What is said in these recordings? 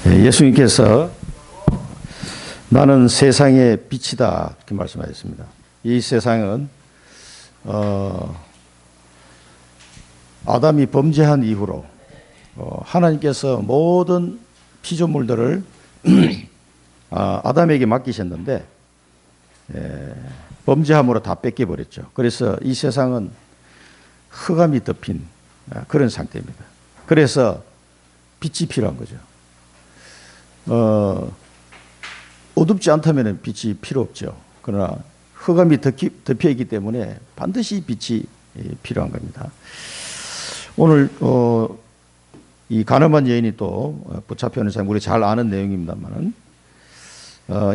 예수님께서 나는 세상의 빛이다 이렇게 말씀하셨습니다. 이 세상은 아담이 범죄한 이후로 하나님께서 모든 피조물들을 아담에게 맡기셨는데 범죄함으로 다 뺏겨버렸죠. 그래서 이 세상은 흑암이 덮인 그런 상태입니다. 그래서 빛이 필요한 거죠. 어둡지 않다면 빛이 필요 없죠. 그러나 흑암이 덮여 있기 때문에 반드시 빛이 필요한 겁니다. 오늘 이 가늠한 여인이 또 붙잡혀는 참 우리 잘 아는 내용입니다만은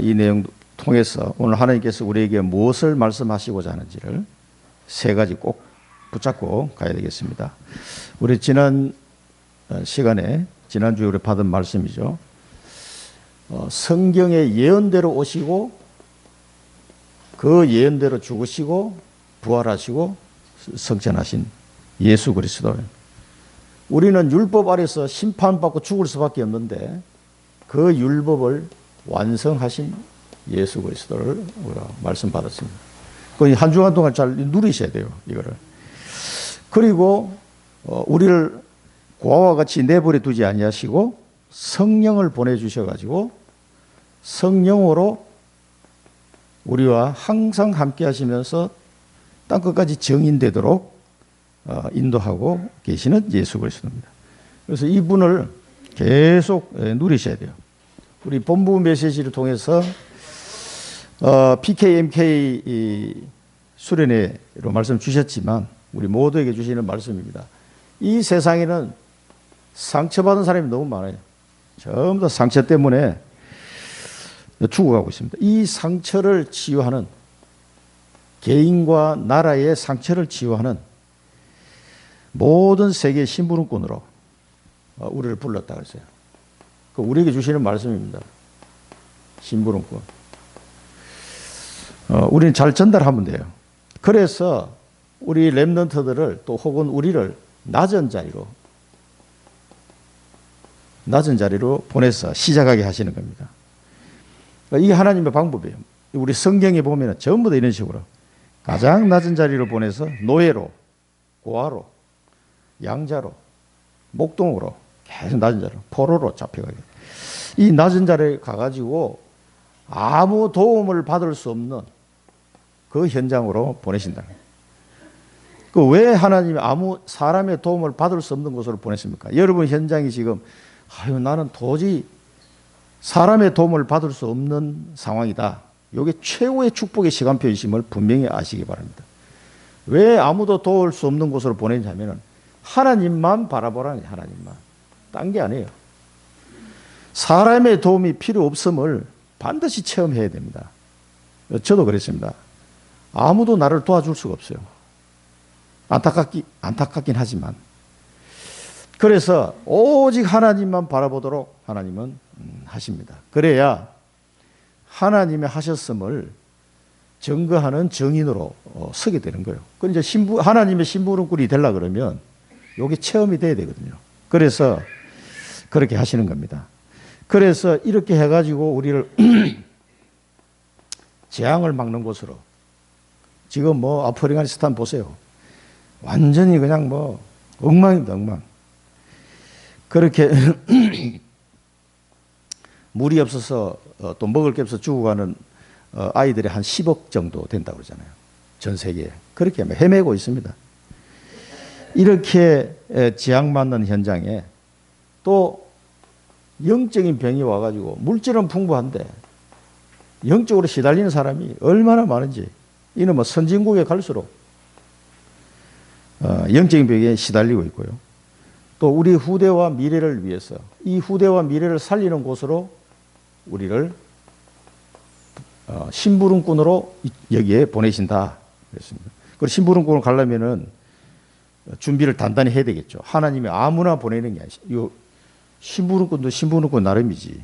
이 내용 통해서 오늘 하나님께서 우리에게 무엇을 말씀하시고자 하는지를 세 가지 꼭 붙잡고 가야 되겠습니다. 우리 지난 시간에 지난주에 우리 받은 말씀이죠. 성경의 예언대로 오시고 그 예언대로 죽으시고 부활하시고 승천하신 예수 그리스도. 우리는 율법 아래서 심판받고 죽을 수밖에 없는데 그 율법을 완성하신 예수 그리스도를 우리가 말씀받았습니다. 그 한 주간 동안 잘 누리셔야 돼요, 이거를. 그리고 우리를 고아와 같이 내버려 두지 아니하시고 성령을 보내주셔가지고 성령으로 우리와 항상 함께 하시면서 땅끝까지 정인되도록 인도하고 계시는 예수 그리스도입니다. 그래서 이분을 계속 누리셔야 돼요. 우리 본부 메시지를 통해서 PKMK 수련회로 말씀 주셨지만 우리 모두에게 주시는 말씀입니다. 이 세상에는 상처받은 사람이 너무 많아요. 전부 다 상처 때문에 죽어가고 있습니다. 이 상처를 치유하는, 개인과 나라의 상처를 치유하는 모든 세계 심부름꾼으로 우리를 불렀다고 했어요. 우리에게 주시는 말씀입니다. 심부름꾼. 우리는 잘 전달하면 돼요. 그래서 우리 렘넌트들을 또 혹은 우리를 낮은 자리로 보내서 시작하게 하시는 겁니다. 이게 하나님의 방법이에요. 우리 성경에 보면 전부 다 이런 식으로 가장 낮은 자리로 보내서 노예로, 고아로, 양자로, 목동으로 계속 낮은 자리로, 포로로 잡혀가게. 이 낮은 자리에 가가지고 아무 도움을 받을 수 없는 그 현장으로 보내신다. 왜 하나님이 아무 사람의 도움을 받을 수 없는 곳으로 보냈습니까? 여러분 현장이 지금 나는 도저히 사람의 도움을 받을 수 없는 상황이다. 이게 최고의 축복의 시간표이심을 분명히 아시기 바랍니다. 왜 아무도 도울 수 없는 곳으로 보내냐면 하나님만 바라보라는 거예요. 하나님만. 딴 게 아니에요. 사람의 도움이 필요 없음을 반드시 체험해야 됩니다. 저도 그랬습니다. 아무도 나를 도와줄 수가 없어요. 안타깝긴 하지만. 그래서 오직 하나님만 바라보도록 하나님은 하십니다. 그래야 하나님의 하셨음을 증거하는 증인으로 서게 되는 거예요. 이제 하나님의 심부름꾼이 되려 그러면 이게 체험이 돼야 되거든요. 그래서 그렇게 하시는 겁니다. 그래서 이렇게 해가지고 우리를 재앙을 막는 곳으로, 지금 아프가니스탄 보세요. 완전히 그냥 엉망입니다, 엉망. 그렇게 물이 없어서 또 먹을 게 없어서 죽어가는 아이들이 한 10억 정도 된다고 그러잖아요. 전 세계에. 그렇게 헤매고 있습니다. 이렇게 재앙맞는 현장에 또 영적인 병이 와가지고 물질은 풍부한데 영적으로 시달리는 사람이 얼마나 많은지, 이는 선진국에 갈수록 영적인 병에 시달리고 있고요. 또 우리 후대와 미래를 위해서 이 후대와 미래를 살리는 곳으로 우리를 심부름꾼으로 여기에 보내신다 그랬습니다. 그리고 심부름꾼을 가려면은 준비를 단단히 해야 되겠죠. 하나님이 아무나 보내는 게 아니죠. 심부름꾼도 심부름꾼 나름이지.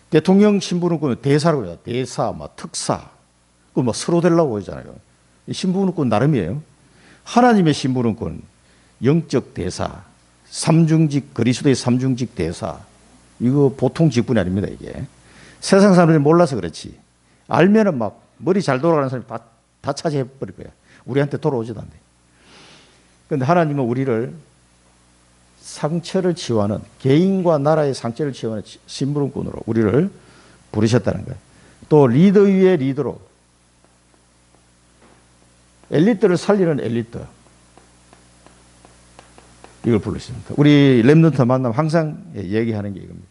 대통령 심부름꾼은 대사라고 해요. 대사, 특사. 서로 되려고 하잖아요. 심부름꾼 나름이에요. 하나님의 심부름꾼, 영적 대사, 삼중직, 그리스도의 삼중직 대사, 이거 보통 직분이 아닙니다, 이게. 세상 사람들이 몰라서 그렇지. 알면은 막 머리 잘 돌아가는 사람이 다 차지해버릴 거야. 우리한테 돌아오지도 않대. 그런데 하나님은 우리를 상처를 치유하는, 개인과 나라의 상처를 치유하는 심부름꾼으로 우리를 부르셨다는 거예요. 또 리더 위에 리더로, 엘리트를 살리는 엘리트, 이걸 부르십니다. 우리 렘넌트 만나면 항상 얘기하는 게 이겁니다.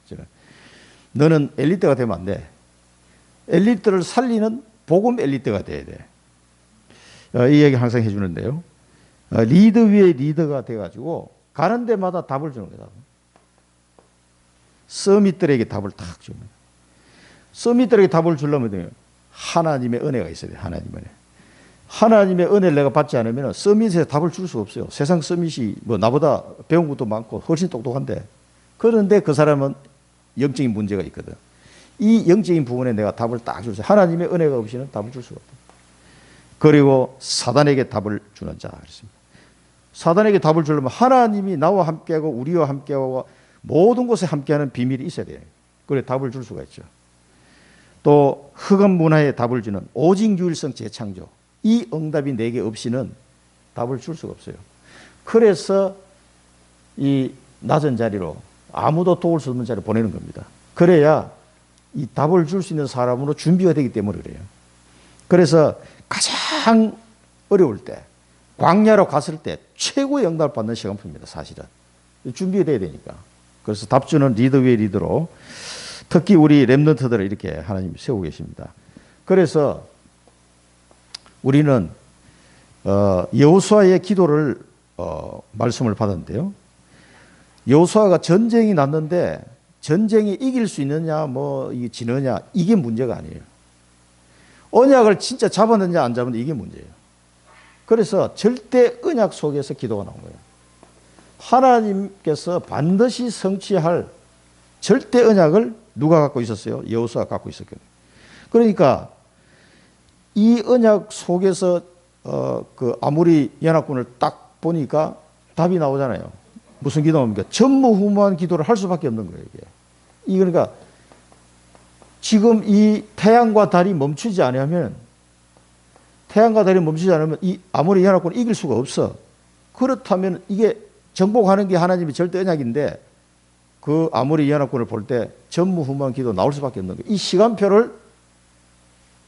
너는 엘리트가 되면 안 돼. 엘리트를 살리는 복음 엘리트가 돼야 돼. 이 얘기 항상 해주는데요. 리더 위에 리더가 돼가지고 가는 데마다 답을 주는 거다. 서밋들에게 답을 탁 줍니다. 서밋들에게 답을 주려면 하나님의 은혜가 있어야 돼. 하나님의 은혜. 하나님의 은혜를 내가 받지 않으면 서밋에 답을 줄 수 없어요. 세상 서밋이 뭐 나보다 배운 것도 많고 훨씬 똑똑한데, 그런데 그 사람은 영적인 문제가 있거든. 이 영적인 부분에 내가 답을 딱 줄 수, 하나님의 은혜가 없이는 답을 줄 수가 없다. 그리고 사단에게 답을 주는 자 그랬습니다. 사단에게 답을 주려면 하나님이 나와 함께하고 우리와 함께하고 모든 곳에 함께하는 비밀이 있어야 돼요. 그래 답을 줄 수가 있죠. 또 흑암 문화에 답을 주는 오직 유일성 재창조, 이 응답이 내게 없이는 답을 줄 수가 없어요. 그래서 이 낮은 자리로, 아무도 도울 수 없는 자리로 보내는 겁니다. 그래야 이 답을 줄 수 있는 사람으로 준비가 되기 때문에 그래요. 그래서 가장 어려울 때, 광야로 갔을 때 최고의 응답을 받는 시간표입니다. 사실은 준비가 돼야 되니까. 그래서 답주는 리더 위에 리더로, 특히 우리 렘넌트들을 이렇게 하나님이 세우고 계십니다. 그래서 우리는 여호수아의 기도를 말씀을 받았는데요. 여호수아가 전쟁이 났는데 전쟁이 이길 수 있느냐, 뭐 이게 지느냐, 이게 문제가 아니에요. 언약을 진짜 잡았느냐 안 잡았느냐, 이게 문제예요. 그래서 절대 언약 속에서 기도가 나온 거예요. 하나님께서 반드시 성취할 절대 언약을 누가 갖고 있었어요? 여호수아가 갖고 있었거든요. 그러니까 이 언약 속에서 그 아모리 연합군을 딱 보니까 답이 나오잖아요. 무슨 기도입니까? 전무후무한 기도를 할 수밖에 없는 거예요, 이게. 그러니까 지금 이 태양과 달이 멈추지 않으면, 태양과 달이 멈추지 않으면 이 아모리 연합군을 이길 수가 없어. 그렇다면 이게 정복하는 게 하나님의 절대 언약인데, 그 아모리 연합군을 볼 때 전무후무한 기도 나올 수밖에 없는 거예요. 이 시간표를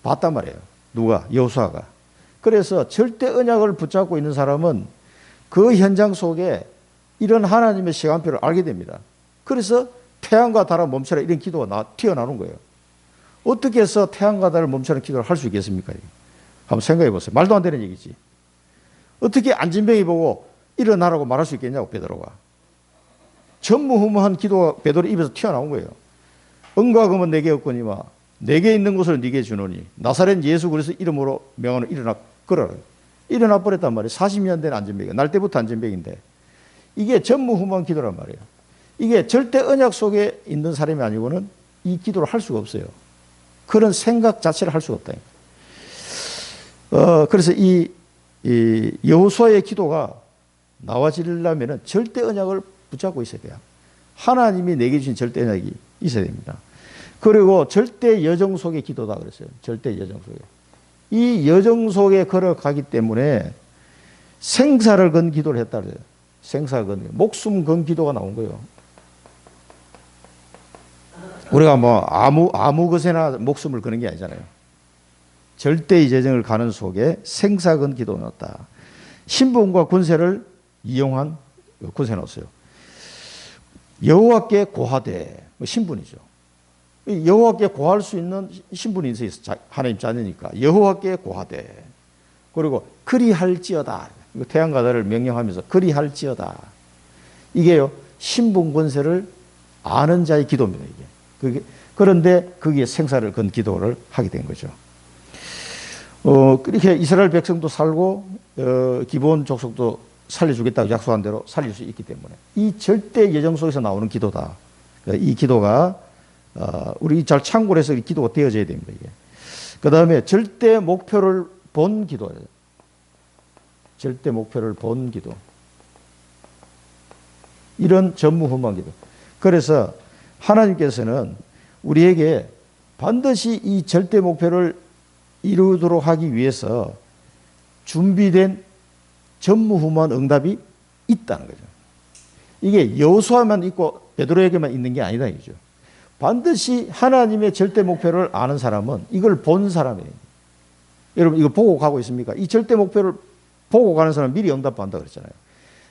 봤단 말이에요. 누가? 여호수아가. 그래서 절대 언약을 붙잡고 있는 사람은 그 현장 속에 이런 하나님의 시간표를 알게 됩니다. 그래서 태양과 달을 멈춰라, 이런 기도가 튀어나오는 거예요. 어떻게 해서 태양과 달을 멈추는 기도를 할 수 있겠습니까? 한번 생각해 보세요. 말도 안 되는 얘기지. 어떻게 안진뱅이 보고 일어나라고 말할 수 있겠냐고, 베드로가. 전무후무한 기도가 베드로 입에서 튀어나온 거예요. 은과 금은 내게 없거니와 내게 있는 것을 네게 주노니 나사렛 예수 그리스도 이름으로 명하노, 일어나 걸어라. 일어나 버렸단 말이에요. 40년 된 안진뱅이가. 날 때부터 안진뱅인데, 이게 전무후무한 기도란 말이에요. 이게 절대 언약 속에 있는 사람이 아니고는 이 기도를 할 수가 없어요. 그런 생각 자체를 할 수가 없다. 그래서 이 여호수아의 기도가 나와지려면 절대 언약을 붙잡고 있어야 돼요. 하나님이 내게 주신 절대 언약이 있어야 됩니다. 그리고 절대 여정 속의 기도다 그랬어요. 절대 여정 속에. 이 여정 속에 걸어가기 때문에 생사를 건 기도를 했다 그래요. 생사 건, 목숨 건 기도가 나온 거예요. 우리가 뭐 아무 것에나 목숨을 거는 게 아니잖아요. 절대 여정을 가는 속에 생사 건 기도가 나왔다. 신분과 권세를 이용한 권세 나왔어요. 여호와께 고하되, 신분이죠. 여호와께 고할 수 있는 신분이 있어요. 하나님 자녀니까. 여호와께 고하되. 그리고 그리할지어다. 태양과 달을 명령하면서 그리할지어다. 이게요, 신분 권세를 아는 자의 기도입니다, 이게. 그런데 거기에 생사를 건 기도를 하게 된 거죠. 그렇게 이스라엘 백성도 살고, 기본 족속도 살려주겠다고 약속한 대로 살릴 수 있기 때문에 이 절대 예정 속에서 나오는 기도다. 이 기도가 우리 잘 참고를 해서 이 기도가 되어져야 됩니다. 이게. 그 다음에 절대 목표를 본 기도예요. 절대 목표를 본 기도. 이런 전무후무한 기도. 그래서 하나님께서는 우리에게 반드시 이 절대 목표를 이루도록 하기 위해서 준비된 전무후무한 응답이 있다는 거죠. 이게 여호수아만 있고 베드로에게만 있는 게 아니다 이죠. 반드시 하나님의 절대 목표를 아는 사람은 이걸 본 사람이에요. 여러분 이거 보고 가고 있습니까? 이 절대 목표를 보고 가는 사람은 미리 응답받는다 그랬잖아요.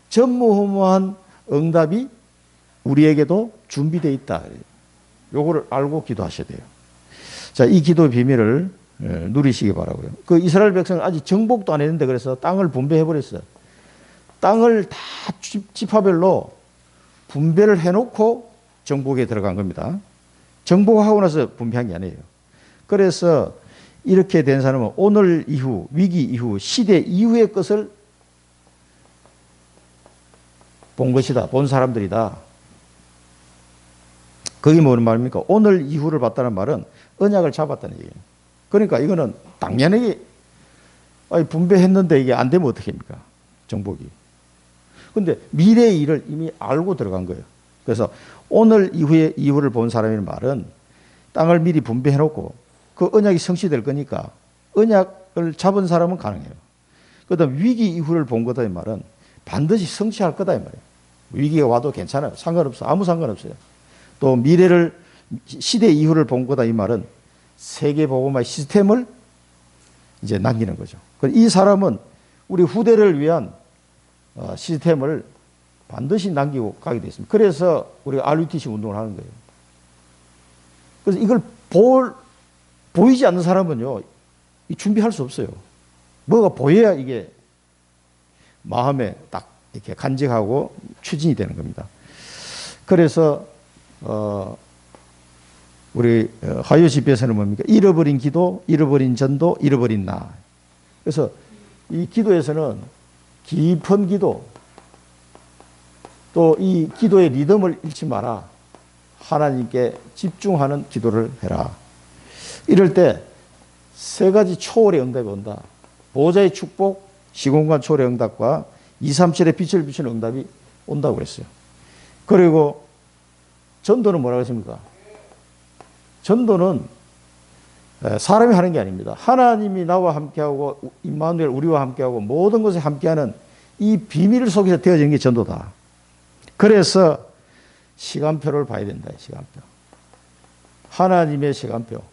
전무후무한 응답이 우리에게도 준비되어 있다. 요거를 알고 기도하셔야 돼요. 자, 이 기도의 비밀을 누리시기 바라고요. 그 이스라엘 백성은 아직 정복도 안 했는데 그래서 땅을 분배해 버렸어요. 땅을 다 지파별로 분배를 해놓고 정복에 들어간 겁니다. 정복하고 나서 분배한 게 아니에요. 그래서 이렇게 된 사람은 오늘 이후, 위기 이후, 시대 이후의 것을 본 것이다. 본 사람들이다. 그게 뭐는 말입니까? 오늘 이후를 봤다는 말은 언약을 잡았다는 얘기예요. 그러니까 이거는 당연하게 분배했는데 이게 안 되면 어떻게 합니까? 정복이. 근데 미래의 일을 이미 알고 들어간 거예요. 그래서 오늘 이후의 이후를 본 사람의 말은 땅을 미리 분배해놓고 그 언약이 성취될 거니까 언약을 잡은 사람은 가능해요. 그다음 위기 이후를 본 거다 이 말은 반드시 성취할 거다 이 말이에요. 위기가 와도 괜찮아요. 상관없어. 아무 상관없어요. 또 미래를 시대 이후를 본 거다 이 말은 세계 복음화의 시스템을 이제 남기는 거죠. 이 사람은 우리 후대를 위한 시스템을 반드시 남기고 가게 되어 있습니다. 그래서 우리가 RUTC 운동을 하는 거예요. 그래서 이걸 보이지 않는 사람은요, 준비할 수 없어요. 뭐가 보여야 이게 마음에 딱 이렇게 간직하고 추진이 되는 겁니다. 그래서 우리 화요 집회에서는 뭡니까? 잃어버린 기도, 잃어버린 전도, 잃어버린 나. 그래서 이 기도에서는 깊은 기도, 또 이 기도의 리듬을 잃지 마라. 하나님께 집중하는 기도를 해라. 이럴 때 세 가지 초월의 응답이 온다. 보호자의 축복, 시공간 초월의 응답과 237의 빛을 비추는 응답이 온다고 그랬어요. 그리고 전도는 뭐라고 했습니까? 전도는 사람이 하는 게 아닙니다. 하나님이 나와 함께하고 임마누엘 우리와 함께하고 모든 것에 함께하는 이 비밀 속에서 되어지는 게 전도다. 그래서 시간표를 봐야 된다. 시간표. 하나님의 시간표.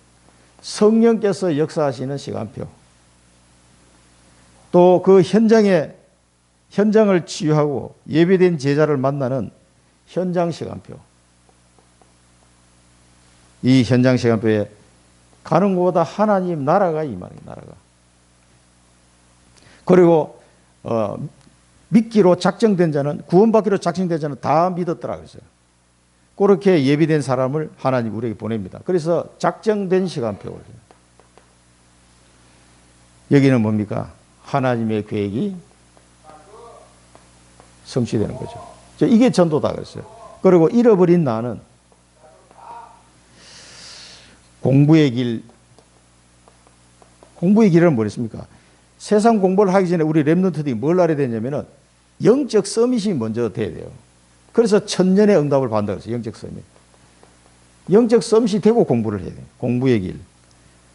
성령께서 역사하시는 시간표. 또 그 현장을 치유하고 예배된 제자를 만나는 현장 시간표. 이 현장 시간표에 가는 곳보다 하나님 나라가 임하는 나라가. 그리고 믿기로 작정된 자는, 구원받기로 작정된 자는 다 믿었더라 그랬어요. 그렇게 예비된 사람을 하나님 우리에게 보냅니다. 그래서 작정된 시간표. 여기는 뭡니까? 하나님의 계획이 성취되는 거죠. 이게 전도다 그랬어요. 그리고 잃어버린 나는 공부의 길. 공부의 길은 뭐랬습니까? 세상 공부를 하기 전에 우리 랩런트들이 뭘 알아야 되냐면은 영적 서밋이 먼저 돼야 돼요. 그래서 천년의 응답을 받는다 그랬어요. 영적 서밋. 영적 서밋이 되고 공부를 해야 돼요. 공부의 길.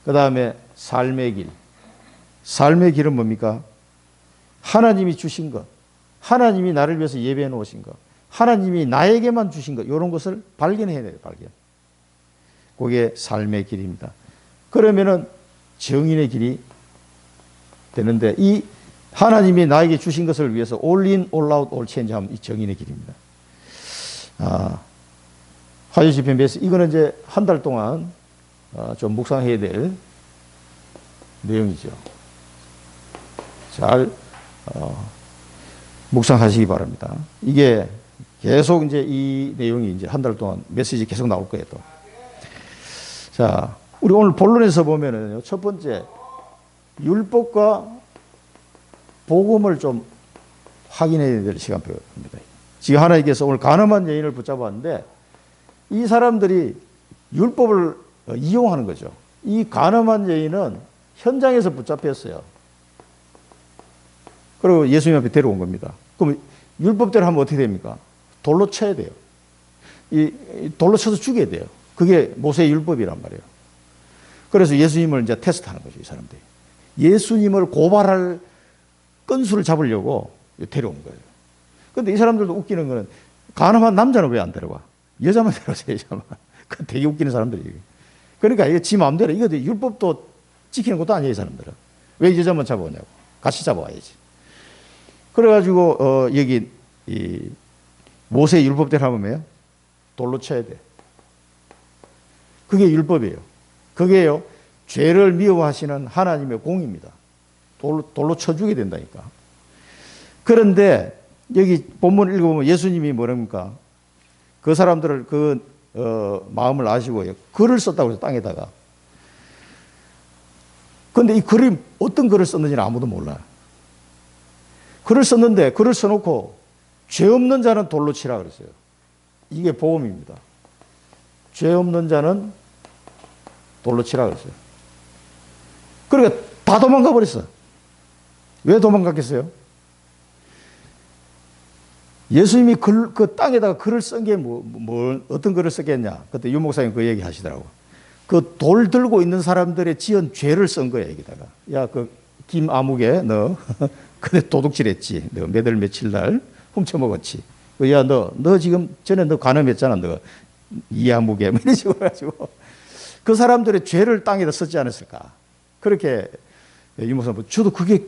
그 다음에 삶의 길. 삶의 길은 뭡니까? 하나님이 주신 것. 하나님이 나를 위해서 예배해 놓으신 것. 하나님이 나에게만 주신 것. 이런 것을 발견해야 돼요. 발견. 그게 삶의 길입니다. 그러면은 정인의 길이 되는데 이 하나님이 나에게 주신 것을 위해서 all in, all out, all change 하면 이 정인의 길입니다. 화요 집회 메시지 이거는 이제 한 달 동안 좀 묵상해야 될 내용이죠. 잘 묵상하시기 바랍니다. 이게 계속 이제 이 내용이 이제 한 달 동안 메시지 계속 나올 거예요. 또. 자, 우리 오늘 본론에서 보면은요, 첫 번째 율법과 복음을 좀 확인해야 될 시간표입니다. 지금 하나님께서 오늘 가늠한 여인을 붙잡았는데 이 사람들이 율법을 이용하는 거죠. 이 가늠한 여인은 현장에서 붙잡혔어요. 그리고 예수님 앞에 데려온 겁니다. 그럼 율법대로 하면 어떻게 됩니까? 돌로 쳐야 돼요. 이 돌로 쳐서 죽여야 돼요. 그게 모세의 율법이란 말이에요. 그래서 예수님을 이제 테스트하는 거죠, 이 사람들이. 예수님을 고발할 건수를 잡으려고 데려온 거예요. 근데 이 사람들도 웃기는 거는 가늠한 남자는 왜 안 데려와? 여자만 데려오세요, 여자만. 그 되게 웃기는 사람들이. 그러니까 이게 지 마음대로, 이거 율법도 지키는 것도 아니에요, 이 사람들은. 왜 여자만 잡아오냐고. 같이 잡아와야지. 그래가지고, 여기, 모세의 율법대로 하면 뭐예요? 돌로 쳐야 돼. 그게 율법이에요. 그게요, 죄를 미워하시는 하나님의 공입니다. 돌로 쳐 죽여야 된다니까. 그런데 여기 본문 읽어보면 예수님이 뭐랍니까? 그 사람들을 마음을 아시고요. 글을 썼다고 해서 땅에다가. 그런데 이 글이 어떤 글을 썼는지는 아무도 몰라요. 글을 썼는데 글을 써놓고 죄 없는 자는 돌로 치라 그랬어요. 이게 복음입니다. 죄 없는 자는 돌로 치라 그랬어요. 그러니까 다 도망가 버렸어. 왜 도망갔겠어요? 예수님이 그 땅에다가 글을 쓴 게 어떤 글을 썼겠냐? 그때 유 목사님 그 얘기 하시더라고. 그 돌 들고 있는 사람들의 지은 죄를 쓴 거야, 여기다가. 야, 그 김아무개, 너, 근데 도둑질 했지. 너 몇월 며칠 날 훔쳐먹었지. 야, 너 지금 전에 너 간음했잖아. 너 이아무개. 뭐 이런 식으로 해가지고. 그 사람들의 죄를 땅에다 썼지 않았을까. 그렇게 유 목사님, 저도 그게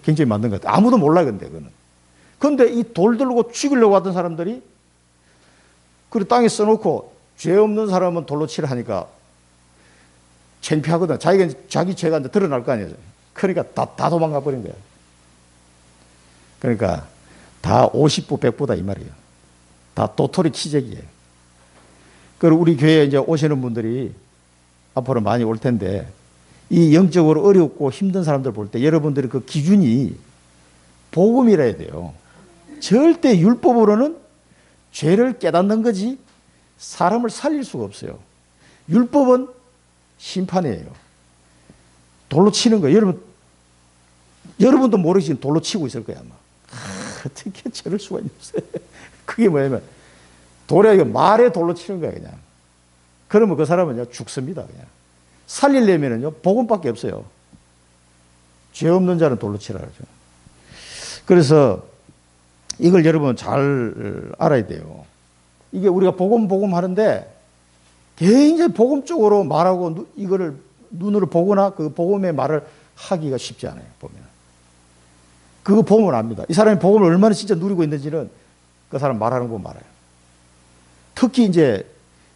굉장히 맞는 것 같아요. 아무도 몰라, 근데 그거는. 그런데 이 돌 들고 죽이려고 하던 사람들이 그 땅에 써놓고 죄 없는 사람은 돌로 치라 하니까 창피하거든. 자기 죄가 이제 드러날 거 아니에요. 그러니까 다 도망가 버린 거예요. 그러니까 다 50부 100부다 이 말이에요. 다 도토리 키재기예요. 그리고 우리 교회에 이제 오시는 분들이 앞으로 많이 올 텐데 이 영적으로 어렵고 힘든 사람들 볼 때 여러분들의 그 기준이 복음이라 해야 돼요. 절대 율법으로는 죄를 깨닫는 거지 사람을 살릴 수가 없어요. 율법은 심판이에요. 돌로 치는 거예요. 여러분도 모르시지만 돌로 치고 있을 거야 아마. 어떻게 저럴 수가 있어요. 그게 뭐냐면 돌에 말에 돌로 치는 거야 그냥. 그러면 그 사람은 죽습니다 그냥. 살리려면은요 복음밖에 없어요. 죄 없는 자는 돌로 치라 그러죠. 그래서 이걸 여러분 잘 알아야 돼요. 이게 우리가 복음 하는데 굉장히 복음 쪽으로 말하고 이거를 눈으로 보거나 그 복음의 말을 하기가 쉽지 않아요. 보면 그거 보면 압니다. 이 사람이 복음을 얼마나 진짜 누리고 있는지는 그 사람 말하는 거 말아요. 특히 이제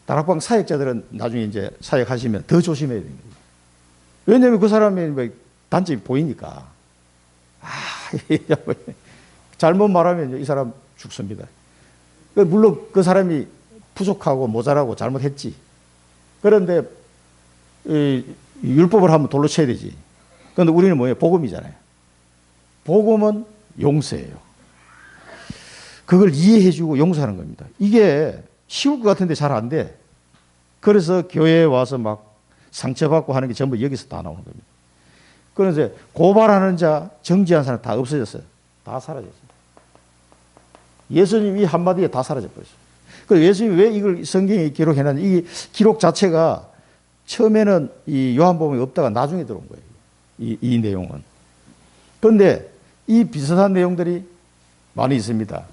다락방 사역자들은 나중에 이제 사역하시면 더 조심해야 됩니다. 왜냐하면 그 사람의 단점이 보이니까. 잘못 말하면 이 사람 죽습니다. 물론 그 사람이 부족하고 모자라고 잘못했지. 그런데 율법을 하면 돌로 쳐야 되지. 그런데 우리는 뭐예요? 복음이잖아요. 복음은 용서예요. 그걸 이해해주고 용서하는 겁니다. 이게 쉬울 것 같은데 잘 안 돼. 그래서 교회에 와서 막 상처받고 하는 게 전부 여기서 다 나오는 겁니다. 그래서 고발하는 자, 정죄한 사람 다 없어졌어요. 다 사라졌어요. 예수님 이 한마디에 다 사라져버렸어요. 그래서 예수님이 왜 이걸 성경에 기록해놨냐. 이 기록 자체가 처음에는 이 요한복음에 없다가 나중에 들어온 거예요. 이 내용은. 그런데 이 비슷한 내용들이 많이 있습니다.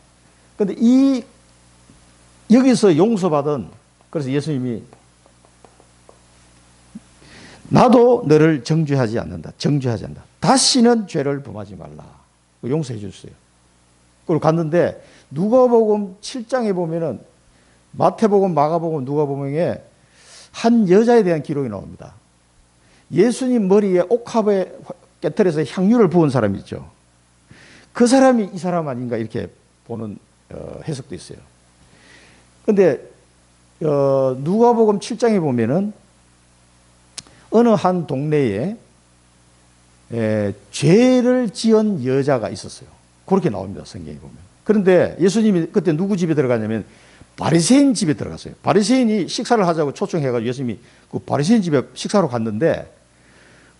그런데 여기서 용서받은, 그래서 예수님이 나도 너를 정죄하지 않는다. 정죄하지 않는다. 다시는 죄를 범하지 말라. 용서해 줬어요. 그리고 갔는데 누가복음 7장에 보면은 마태복음, 마가복음, 누가복음에 한 여자에 대한 기록이 나옵니다. 예수님 머리에 옥합에 깨트려서 향유를 부은 사람이 있죠. 그 사람이 이 사람 아닌가 이렇게 보는 해석도 있어요. 그런데 누가복음 7장에 보면은 어느 한 동네에 죄를 지은 여자가 있었어요. 그렇게 나옵니다. 성경에 보면. 그런데 예수님이 그때 누구 집에 들어가냐면 바리새인 집에 들어갔어요. 바리새인이 식사를 하자고 초청해가지고 예수님이 그 바리새인 집에 식사로 갔는데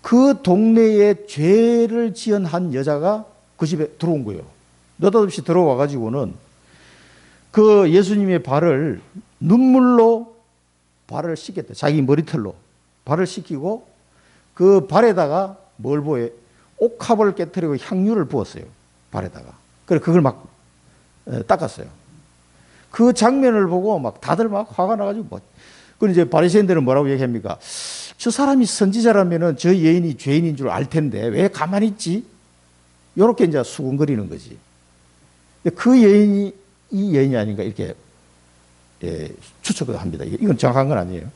그 동네에 죄를 지은 한 여자가 그 집에 들어온 거예요. 느닷없이 들어와가지고는 그 예수님의 발을 눈물로 발을 씻겠대. 자기 머리털로 발을 씻기고 그 발에다가 뭘 보여? 옥합을 깨뜨리고 향유를 부었어요. 발에다가. 그래 그걸 막 닦았어요. 그 장면을 보고 막 다들 막 화가 나가지고 뭐. 그 이제 바리새인들은 뭐라고 얘기합니까? 저 사람이 선지자라면은 저 여인이 죄인인 줄 알 텐데 왜 가만히 있지? 요렇게 이제 수군거리는 거지. 근데 그 여인이 이 여인이 아닌가 이렇게 추측을 합니다. 이건 정확한 건 아니에요.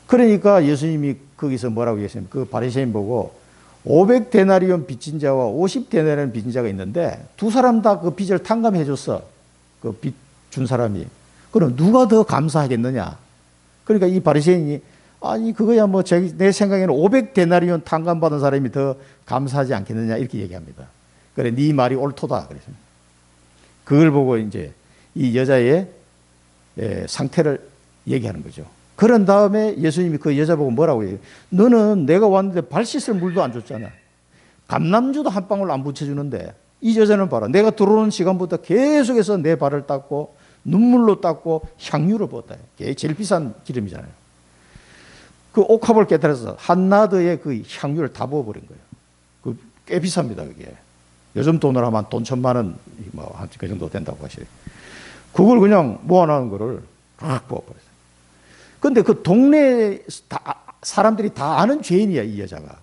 그러니까 예수님이 거기서 뭐라고 얘기했습니까? 그 바리새인 보고 500데나리온 빚진 자와 50데나리온 빚진 자가 있는데 두 사람 다 그 빚을 탕감해 줬어. 그 빚 준 사람이. 그럼 누가 더 감사하겠느냐? 그러니까 이 바리새인이 아니 그거야 뭐 내 생각에는 500데나리온 탕감받은 사람이 더 감사하지 않겠느냐 이렇게 얘기합니다. 그래 네 말이 옳도다 그랬습니다. 그걸 보고 이제 이 여자의 상태를 얘기하는 거죠. 그런 다음에 예수님이 그 여자 보고 뭐라고 얘기해요? 너는 내가 왔는데 발 씻을 물도 안 줬잖아. 감람주도 한 방울 안 붙여주는데 이 여자는 봐라. 내가 들어오는 시간부터 계속해서 내 발을 닦고 눈물로 닦고 향유를 부었다. 그게 제일 비싼 기름이잖아요. 그 옥합을 깨뜨려서 한나드의 그 향유를 다 부어버린 거예요. 그 꽤 비쌉니다. 그게. 요즘 돈으로 하면 돈 1,000만 원, 그 정도 된다고 하시래요. 그걸 그냥 모아놓은 거를 막 부어버렸어요. 근데 그 동네 사람들이 다 아는 죄인이야, 이 여자가.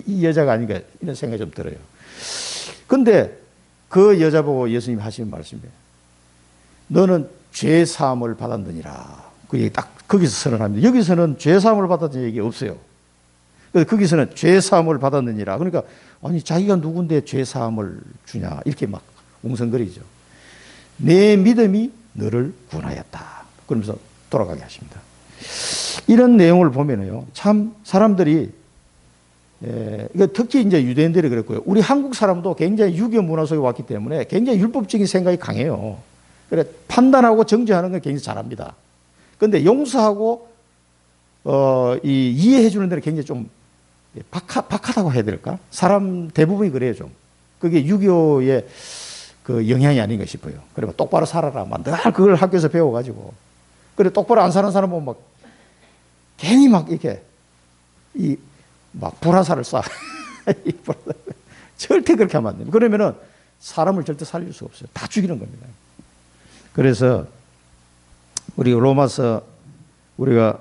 이 여자가 아닌가, 이런 생각이 좀 들어요. 근데 그 여자 보고 예수님이 하시는 말씀이에요. 너는 죄 사함을 받았느니라. 그 얘기 딱 거기서 선언합니다. 여기서는 죄 사함을 받았다는 얘기 없어요. 거기서는 죄 사함을 받았느니라. 그러니까 아니 자기가 누군데 죄 사함을 주냐 이렇게 막 웅성거리죠. 내 믿음이 너를 구원하였다. 그러면서 돌아가게 하십니다. 이런 내용을 보면요, 참 사람들이 특히 이제 유대인들이 그랬고요. 우리 한국 사람도 굉장히 유교 문화 속에 왔기 때문에 굉장히 율법적인 생각이 강해요. 그래 판단하고 정죄하는 건 굉장히 잘합니다. 그런데 용서하고 이해해 주는 데는 굉장히 좀 박하다고 해야 될까? 사람 대부분이 그래요 좀. 그게 유교의 그 영향이 아닌가 싶어요. 그리고 똑바로 살아라. 늘 그걸 학교에서 배워가지고. 그래 똑바로 안 사는 사람 보면 막 괜히 막 이렇게 막 불화살을 쏴. 절대 그렇게 하면 안 됩니다. 그러면은 사람을 절대 살릴 수가 없어요. 다 죽이는 겁니다. 그래서 우리 로마서 우리가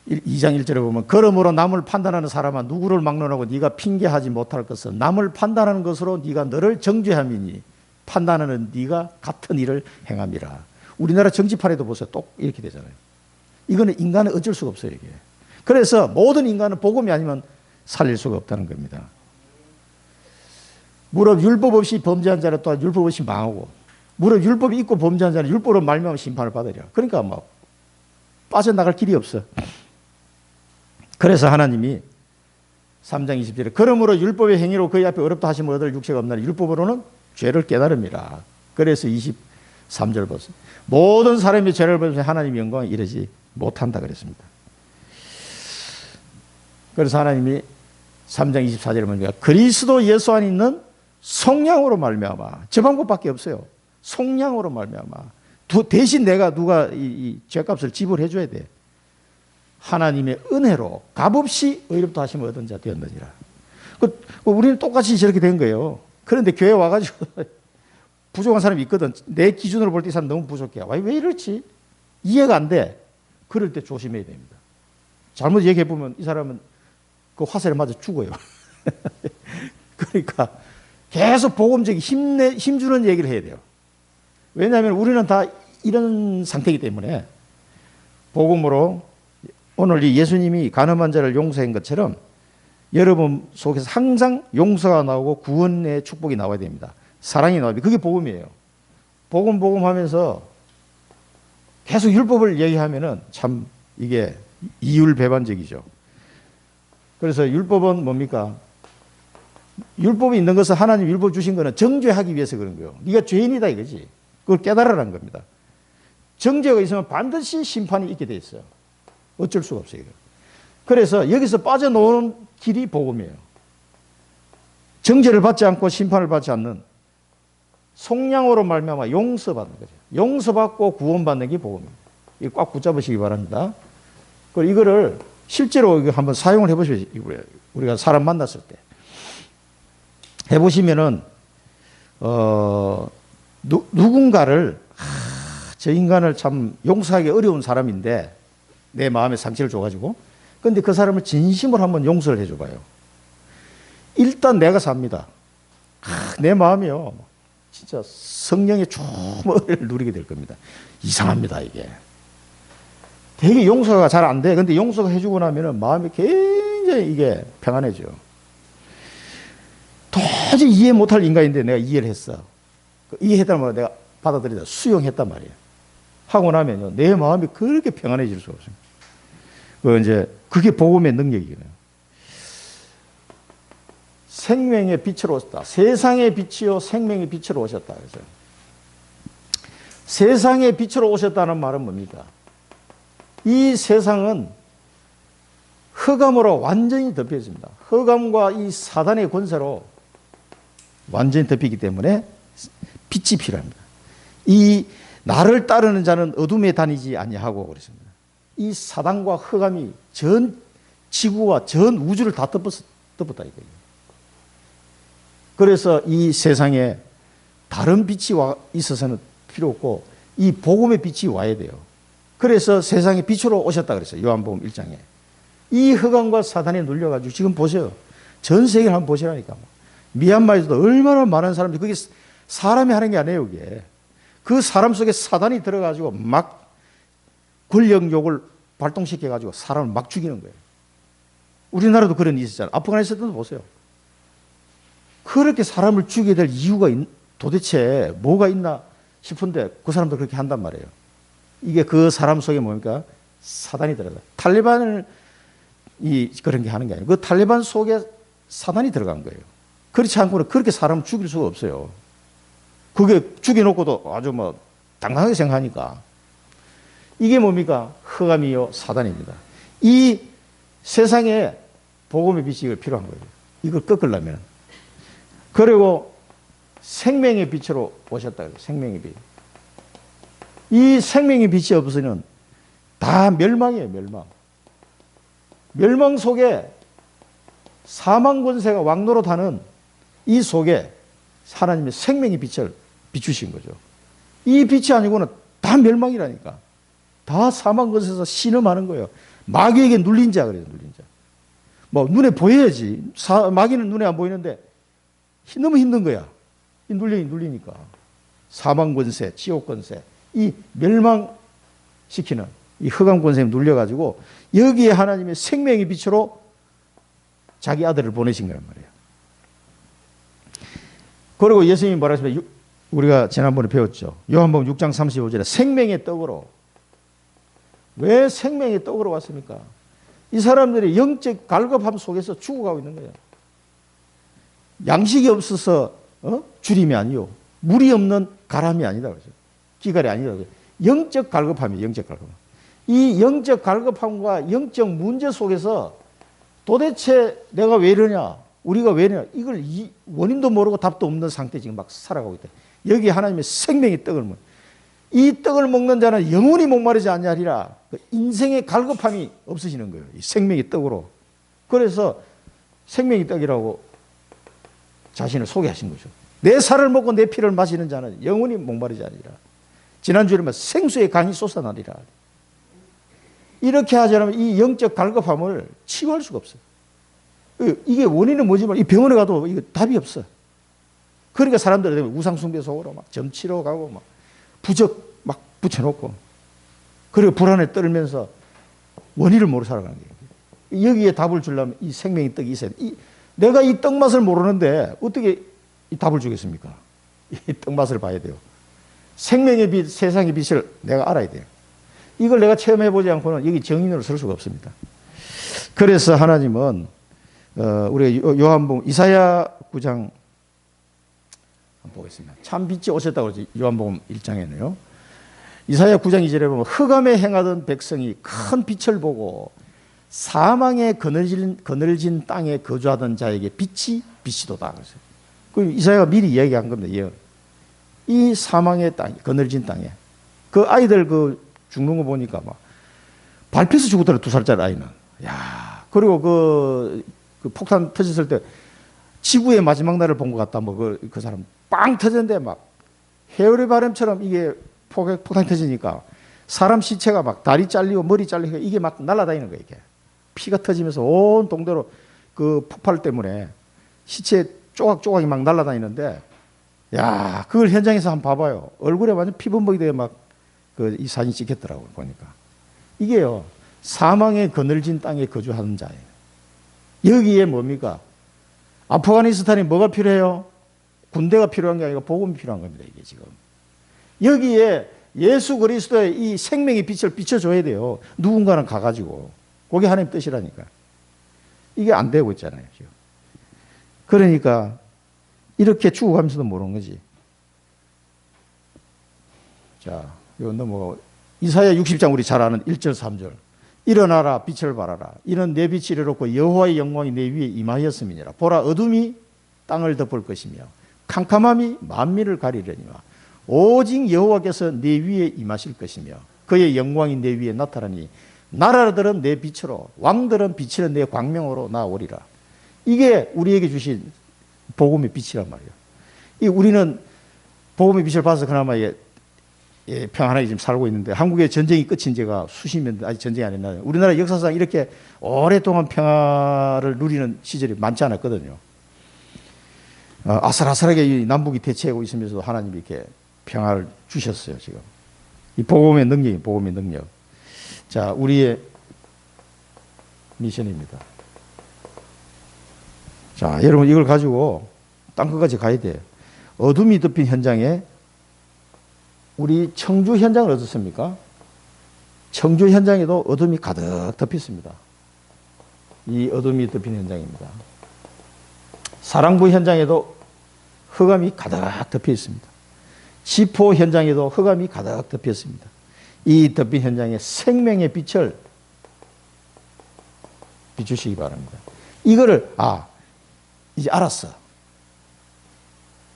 2장 1절에 보면 그러므로 남을 판단하는 사람아 누구를 막론하고 네가 핑계하지 못할 것은 남을 판단하는 것으로 네가 너를 정죄함이니 판단하는 네가 같은 일을 행함이라. 우리나라 정치판에도 보세요. 똑 이렇게 되잖아요. 이거는 인간은 어쩔 수가 없어요. 이게. 그래서 모든 인간은 복음이 아니면 살릴 수가 없다는 겁니다. 무릇 율법 없이 범죄한 자는 또한 율법 없이 망하고 무릇 율법이 있고 범죄한 자는 율법으로 말미암아 심판을 받으리라. 그러니까 막 빠져나갈 길이 없어. 그래서 하나님이 3장 20절에 그러므로 율법의 행위로 그의 앞에 어렵다 하시면 얻을 육체가 없나니 율법으로는 죄를 깨달음이라. 그래서 23절 보세요. 모든 사람이 죄를 범해서 하나님의 영광에 이르지 못한다 그랬습니다. 그래서 하나님이 3장 24절에 보니까 그리스도 예수 안에 있는 속량으로 말미암아. 저 방법밖에 없어요. 속량으로 말미암아. 대신 내가 누가 이 죄값을 지불해 줘야 돼. 하나님의 은혜로 값없이 의롭다 하심을 얻은 자 되었느니라. 우리는 똑같이 저렇게 된 거예요. 그런데 교회 와가지고 부족한 사람이 있거든. 내 기준으로 볼 때 이 사람 너무 부족해. 왜 이렇지? 이해가 안 돼. 그럴 때 조심해야 됩니다. 잘못 얘기해 보면 이 사람은 그 화살에 맞아 죽어요. 그러니까 계속 복음적인 힘주는 얘기를 해야 돼요. 왜냐하면 우리는 다 이런 상태이기 때문에 복음으로 오늘 이 예수님이 간음한 자를 용서한 것처럼 여러분 속에서 항상 용서가 나오고 구원의 축복이 나와야 됩니다. 사랑이 나와야 됩니다. 그게 복음이에요. 복음 하면서 계속 율법을 얘기하면은 참 이게 이율배반적이죠. 그래서 율법은 뭡니까? 율법이 있는 것은 하나님 율법 주신 거는 정죄하기 위해서 그런 거예요. 네가 죄인이다 이거지. 그걸 깨달으라는 겁니다. 정죄가 있으면 반드시 심판이 있게 돼 있어요. 어쩔 수가 없어요. 그래서 여기서 빠져나오는 길이 복음이에요. 정죄를 받지 않고 심판을 받지 않는 속량으로 말미암아 용서받는 거죠. 용서받고 구원받는 게 복음입니다. 이거 꽉 붙잡으시기 바랍니다. 그리고 이거를 실제로 이거 한번 사용을 해보시죠. 우리가 사람 만났을 때 해보시면은 누군가를 저 인간을 참 용서하기 어려운 사람인데 내 마음에 상처를 줘가지고 근데 그 사람을 진심으로 한번 용서를 해줘봐요. 일단 내가 삽니다. 내 마음이요. 진짜 성령의 충만을 누리게 될 겁니다. 이상합니다, 이게. 되게 용서가 잘 안 돼. 근데 용서가 해주고 나면은 마음이 굉장히 이게 평안해져. 도저히 이해 못할 인간인데 내가 이해를 했어. 이해했단 말이야. 내가 받아들이다. 수용했단 말이에요. 하고 나면요. 내 마음이 그렇게 평안해질 수가 없습니다. 그게 복음의 능력이거든요. 생명의 빛으로 오셨다. 세상의 빛이요 생명의 빛으로 오셨다. 그래서 세상의 빛으로 오셨다는 말은 뭡니까? 이 세상은 흑암으로 완전히 덮여 있습니다. 흑암과 이 사단의 권세로 완전히 덮이기 때문에 빛이 필요합니다. 이 나를 따르는 자는 어둠에 다니지 아니하고 그랬습니다. 이 사단과 흑암이 전 지구와 전 우주를 다 덮었다 이거예요. 그래서 이 세상에 다른 빛이 있어서는 필요 없고 이 복음의 빛이 와야 돼요. 그래서 세상에 빛으로 오셨다 그랬어요. 요한복음 1장에. 이 흑암과 사단에 눌려가지고 지금 보세요. 전 세계를 한번 보시라니까. 미얀마에서도 얼마나 많은 사람들이 그게 사람이 하는 게 아니에요. 그게. 그 사람 속에 사단이 들어가지고 막 권력욕을 발동시켜가지고 사람을 막 죽이는 거예요. 우리나라도 그런 일이 있었잖아요. 아프가니스탄도 보세요. 그렇게 사람을 죽이게 될 이유가 도대체 뭐가 있나 싶은데 그 사람도 그렇게 한단 말이에요. 이게 그 사람 속에 뭡니까? 사단이 들어가. 탈레반을 그런 게 하는 게 아니고 그 탈레반 속에 사단이 들어간 거예요. 그렇지 않고는 그렇게 사람을 죽일 수가 없어요. 그게 죽여놓고도 아주 당당하게 생각하니까. 이게 뭡니까? 흑암이요 사단입니다. 이 세상에 복음의 빛이 이걸 필요한 거예요. 이걸 꺾으려면. 그리고 생명의 빛으로 오셨다 그래요. 생명의 빛. 이 생명의 빛이 없으면 다 멸망이에요. 멸망. 멸망 속에 사망 권세가 왕노릇하는 이 속에 하나님의 생명의 빛을 비추신 거죠. 이 빛이 아니고는 다 멸망이라니까. 다 사망 권세에서 신음하는 거예요. 마귀에게 눌린 자 그래요. 눌린 자. 눈에 보여야지. 마귀는 눈에 안 보이는데 너무 힘든 거야. 눌리니까. 사망 권세, 지옥 권세, 이 멸망시키는 이 흑암 권세에 눌려가지고 여기에 하나님의 생명의 빛으로 자기 아들을 보내신 거란 말이에요. 그리고 예수님이 뭐라 하시면 우리가 지난번에 배웠죠. 요한복음 6장 35절에 생명의 떡으로. 왜 생명의 떡으로 왔습니까? 이 사람들이 영적 갈급함 속에서 죽어가고 있는 거예요. 양식이 없어서 주림이 아니요. 물이 없는 가람이 아니다. 그래서 기갈이 아니다. 영적 갈급함이에요. 영적 갈급함. 이 영적 갈급함과 영적 문제 속에서 도대체 내가 왜 이러냐? 우리가 왜 이러냐? 이걸 원인도 모르고 답도 없는 상태 지금 막 살아가고 있다. 여기 하나님의 생명의 떡을 먹는. 이 떡을 먹는 자는 영원히 목마르지 아니하리라. 인생의 갈급함이 없어지는 거예요. 이 생명의 떡으로. 그래서 생명의 떡이라고 자신을 소개하신 거죠. 내 살을 먹고 내 피를 마시는 자는 영원히 목마르지 않으리라. 지난주에 생수의 강이 솟아나리라. 이렇게 하지 않으면 이 영적 갈급함을 치유할 수가 없어요. 이게 원인은 뭐지만 이 병원에 가도 이거 답이 없어. 그러니까 사람들이 우상숭배 속으로 막 점치러 가고 막 부적 막 붙여놓고 그리고 불안에 떨면서 원인을 모르고 살아가는 거예요. 여기에 답을 주려면 이 생명의 떡이 있어야 돼. 내가 이 떡 맛을 모르는데 어떻게 이 답을 주겠습니까? 이 떡 맛을 봐야 돼요. 생명의 빛, 세상의 빛을 내가 알아야 돼요. 이걸 내가 체험해보지 않고는 여기 정인으로 설 수가 없습니다. 그래서 하나님은 우리가 요한복음 이사야 9장 한번 보겠습니다. 참 빛이 오셨다고 그러지. 요한복음 1장에는요. 이사야 9장 2절에 보면 흑암에 행하던 백성이 큰 빛을 보고 사망에 그늘진 땅에 거주하던 자에게 빛이 비치도다. 그 이사야가 미리 이야기한 겁니다. 이 사망의 땅, 그늘진 땅에 그 아이들 그 죽는 거 보니까 막 밟혀서 죽었더라. 2살짜리 아이는. 야, 그리고 그 폭탄 터졌을 때 지구의 마지막 날을 본 것 같다. 뭐 그 사람 빵 터졌는데 막 해오리 바람처럼 이게 폭탄이 터지니까 사람 시체가 막 다리 잘리고 머리 잘리고 이게 막 날아다니는 거예요. 이게 피가 터지면서 온 동대로 그 폭발 때문에 시체 조각조각이 막 날아다니는데, 야, 그걸 현장에서 한번 봐봐요. 얼굴에 완전 피범벅이 돼 막 이 사진 찍혔더라고요. 보니까 이게요, 사망의 그늘진 땅에 거주하는 자예요. 여기에 뭡니까? 아프가니스탄이 뭐가 필요해요? 군대가 필요한 게 아니고 복음이 필요한 겁니다. 이게 지금 여기에 예수 그리스도의 이 생명의 빛을 비춰줘야 돼요. 누군가는 가가지고. 그게 하나님 뜻이라니까. 이게 안 되고 있잖아요. 지금. 그러니까 이렇게 죽어가면서도 모르는 거지. 자, 이거 넘어가고. 이사야 60장 우리 잘 아는 1절 3절. 일어나라 빛을 발하라. 이는 내 빛이 이르렀고 여호와의 영광이 내 위에 임하였음이니라. 보라 어둠이 땅을 덮을 것이며 캄캄함이 만민을 가리려니와 오직 여호와께서 내 위에 임하실 것이며 그의 영광이 내 위에 나타나니 나라들은 내 빛으로 왕들은 비치는 내 광명으로 나오리라. 이게 우리에게 주신 복음의 빛이란 말이에요. 우리는 복음의 빛을 봐서 그나마 평안하게 지금 살고 있는데, 한국의 전쟁이 끝인 지가 수십 년, 아직 전쟁이 안 했나요? 우리나라 역사상 이렇게 오랫동안 평화를 누리는 시절이 많지 않았거든요. 아슬아슬하게 남북이 대치하고 있으면서도 하나님이 이렇게 평화를 주셨어요, 지금. 이 복음의 능력이 복음의 능력. 자, 우리의 미션입니다. 자, 여러분 이걸 가지고 땅끝까지 가야 돼요. 어둠이 덮인 현장에 우리 청주 현장은 어떻습니까? 청주 현장에도 어둠이 가득 덮였습니다. 이 어둠이 덮인 현장입니다. 사랑부 현장에도 흑암이 가득 덮여 있습니다. 지포 현장에도 흑암이 가득 덮였습니다. 이 덮인 현장에 생명의 빛을 비추시기 바랍니다. 이거를 이제 알았어.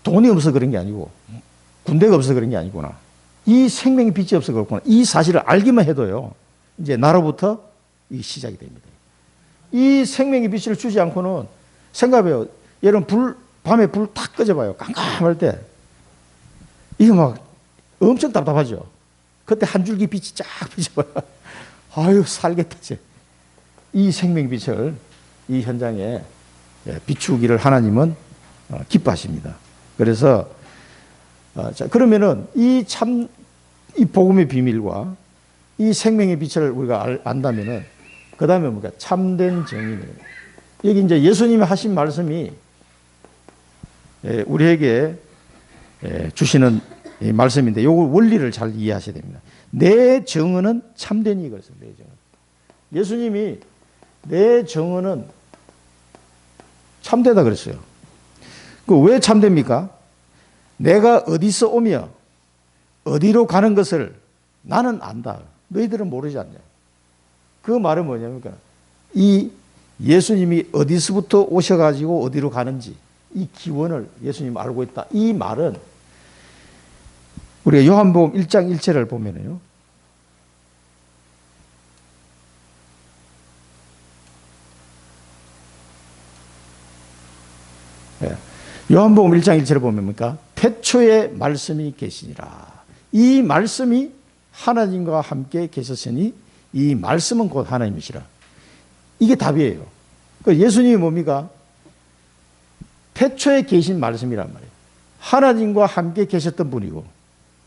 돈이 없어서 그런 게 아니고 군대가 없어서 그런 게 아니구나. 이 생명의 빛이 없어서 그렇구나. 이 사실을 알기만 해도요, 이제 나로부터 이 시작이 됩니다. 이 생명의 빛을 주지 않고는, 생각해요. 여러분 밤에 불 탁 꺼져봐요. 깜깜할 때 이게 막 엄청 답답하죠. 그때 한 줄기 빛이 쫙 비춰봐요. 아유, 살겠다. 이 생명의 빛을 이 현장에 비추기를 하나님은 기뻐하십니다. 그래서 자, 그러면은 이 복음의 비밀과 이 생명의 빛을 우리가 안다면은, 그 다음에 뭔가 참된 정의는, 여기 이제 예수님이 하신 말씀이 우리에게 주시는 이 말씀인데, 요 원리를 잘 이해하셔야 됩니다. 내 정언은 참된 이것을, 내 정언. 예수님이 내 정언은 참되다 그랬어요. 그 왜 참됩니까? 내가 어디서 오며 어디로 가는 것을 나는 안다. 너희들은 모르지 않냐. 그 말은 뭐냐면, 이 예수님이 어디서부터 오셔가지고 어디로 가는지 이 기원을 예수님 알고 있다. 이 말은 우리가 요한복음 1장 1절을 보면요, 요한복음 1장 1절을 보면 뭡니까? 태초에 말씀이 계시니라. 이 말씀이 하나님과 함께 계셨으니 이 말씀은 곧 하나님이시라. 이게 답이에요. 예수님이 뭡니까? 태초에 계신 말씀이란 말이에요. 하나님과 함께 계셨던 분이고,